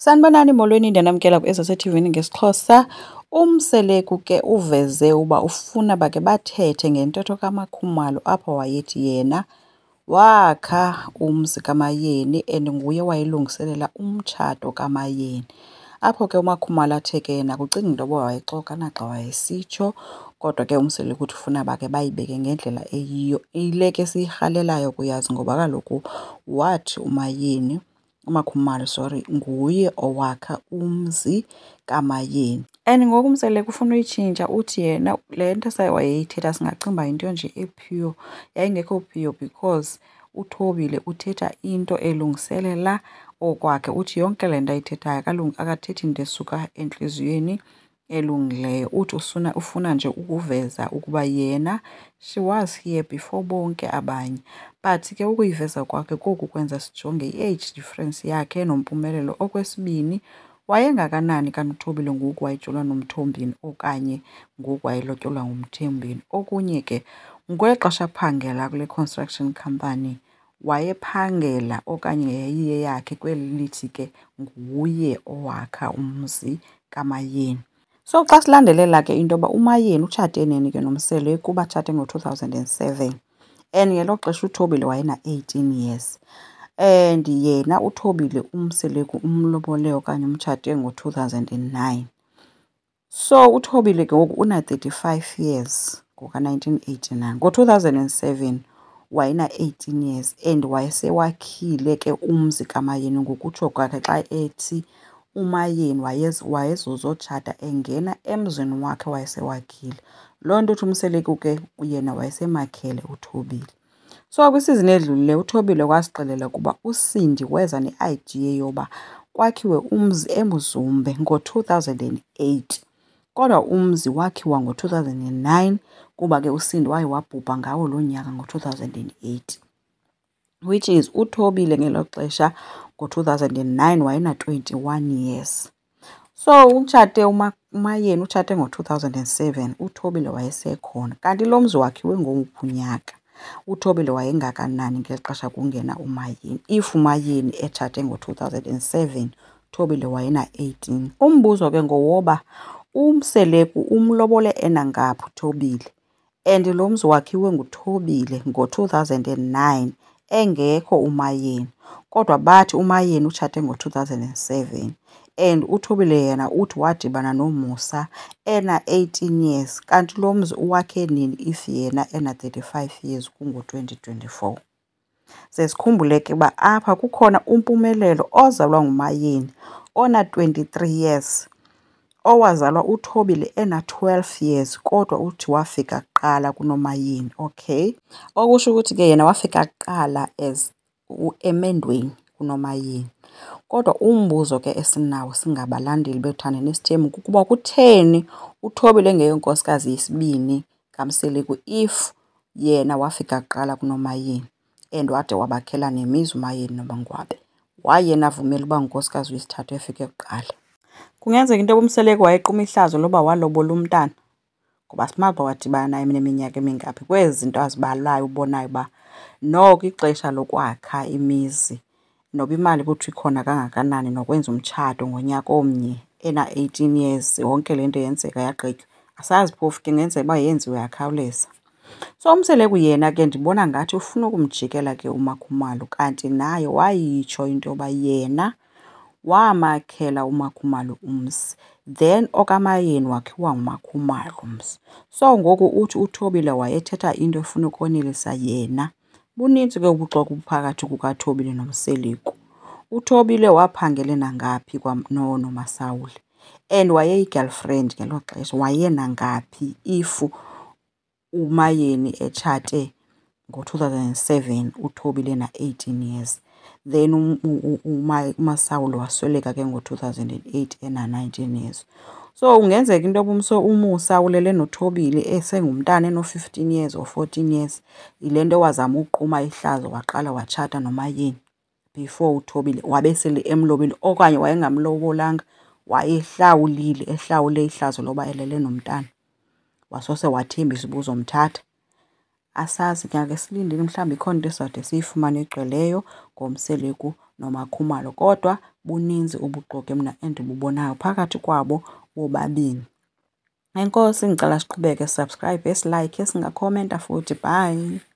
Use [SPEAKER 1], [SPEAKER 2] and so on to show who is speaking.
[SPEAKER 1] Sanibonani molweni ndanamkela ku-SABC-TV ngesiXhosa. UMseleku ke uveze uba ufuna bake bathethe ngentetho kaMakhumalo apho wayethi yena wakha umzi kaMayeni and nguye wayelungiselela umtshato kaMayeni. Apho ke uMakhumalo athe ke yena akucingi into yoba wayexoka naxa wayesitsho, kodwa ke uMseleku uthi ufuna bake bayibeke ngendlela eyiyo. Ile ke siyirhalelayo kuyazi ngoba kaloku wathi uMakhumalo nguye owakha umzi kaMayeni. And ngoku uMseleku ufuna uyitshintsha uthi yena le nto wayeyithetha singacinga uba yinto nje e-pure, yayingekho pure because uThobile uthetha into elungiselela okwakhe. Uthi yonke le nto ayithethayo akathethi into esuka entliziyweni elungileyo. Uthi ufuna nje ukuveza ukuba yena she was here before bonke abanye. But ke ukuyiveza kwakhe koku kwenza sijonge i-age difference yakhe noMpumelelo. Okwesibini, wayengakanani kanti uThobile ngoku wayetyolwa noMthombeni okanye ngoku wayelotyolwa nguMthembeni. Okunye ke ngeli xesha aphangela kule construction company wayephangela okanye yayiyeyakhe kweli lithi ke nguye owakha umzi kaMayeni. So xa silandelela ke into yoba uMayeni utshate nini ke noMseleku, batshate ngo-2007 and ngelo xesha uThobile wayena-18 years and yena uThobile uMseleku umlobole okanye umtshate ngo-2009. So uThobile ke ngoku una-35 years ngoka-1989. Ngo-2007 wayena-18 years and wayesewakhile ke umzi kaMayeni. Ngokutsho kwakhe xa ethi uMayeni wayezozotshata engena emzini wakhe wayesewakhile. Loo nto uthi uMseleku ke yena wayesemakhele uThobile. So kwisizini edlulileyo uThobile wasixelela ukuba uSindi weza ne-idea yoba kwakhiwe umzi eMzumbe ngo-2008 kodwa umzi wakhiwa ngo-2009 kuba ke uSindi waye wabhubha ngawo loo nyaka ngo-2008, which is uThobile ngelo xesha ngo-2009 wayena-21 years. So utshate uMayeni utshate ngo-2007, uThobile wayesekhona. Kanti lo mzi wakhiwe ngowuphi unyaka? uThobile wayengakanani ngeli xesha kungena uMayeni? If uMayeni etshate ngo-2007, uThobile wayena-18. Umbuzo ke ngowoba uMseleku umlobole enangaphi uThobile and lo mzi wakhiwe nguThobile ngo-2009 engekho uMayeni, kodwa bathi uMayeni utshate ngo-2007 and uThobile yena uthi wadibana noMusa ena-18 years. Kanti lo mzi uwakhe nini if yena ena-35 years kungo-2024? Ze sikhumbule ke uba apha kukhona uMpumelelo ozalwa nguMayeni ona-23 years owazalwa uThobile ena-12 years kodwa uthi wafika kuqala kunoMayeni. Okay, okusho ukuthi ke yena wafika kuqala as emendweni kunoMayeni. Kodwa umbuzo ke esinawo singabalandeli bethande nesithembu kukuba kutheni uThobile engeyonkosikazi yesibini kaMseleku if yena wafika kuqala kunoMayeni and wade wabakhela nemizi uMayeni noMangwabe? Wayena avumela uba ngunkosikazi wesithathu efike kuqala. Kungenzeka into yoba uMseleku wayequma ihlazo loba walobola umntana, ngoba simazi uba wadibana naye neminyaka emingaphi. Kwezi zinto azibalayo ubonayo uba noko ixesha lokwakha imizi noba imali kuthiwa ikhona kangakanani nokwenza umtshato ngonyaka omnye ena-18 years yonke le nto yenzeka yagqitywa. Asazi phofu ke ngenzeka uba yenziwe yakhawuleza. So uMseleku yena ke ndibona ngathi ufuna ukumjikela ke uMakhumalo, kanti naye wayitsho into yoba yena wamakhela uMakhumalo umzi then okaMayeni wakhiwa nguMakhumalo umzi. So ngoku uthi uThobile wayethetha into efuna ukonelisa yena. Bunintsi ke ubuxoki phakathi kukaThobile noMseleku. uThobile waphangele nangaphi noMasawule and wayeyi-girlfriend ngelo xesha, wayenangaphi if uMayeni etshate ngo-2007 uThobile na-18 years then uMasawule wasweleka ke ngo-2008 ena-19 years. So ungenzeka into yoba uMusa ulele noThobile esengumntana eno-15 years or 14 years. Yile nto wazama uquma ihlazo waqala watshata noMayeni before uThobile wabesele emlobile okanye wayengamlobolanga, ehlawule ihlazo loba elele nomntana wasose wathembisa uba uzomthatha. asazi ke ngake silindile mhlawumbi ikhona into esizawude siyifumane egcweleyo ngoMseleku noMakhumalo, kodwa buninzi ubuxoki mna endibubonayo phakathi kwabo bobabini. Enkosi, ngicela siqhubeke, subscribe, silike, singakhomenta futhi. Bye.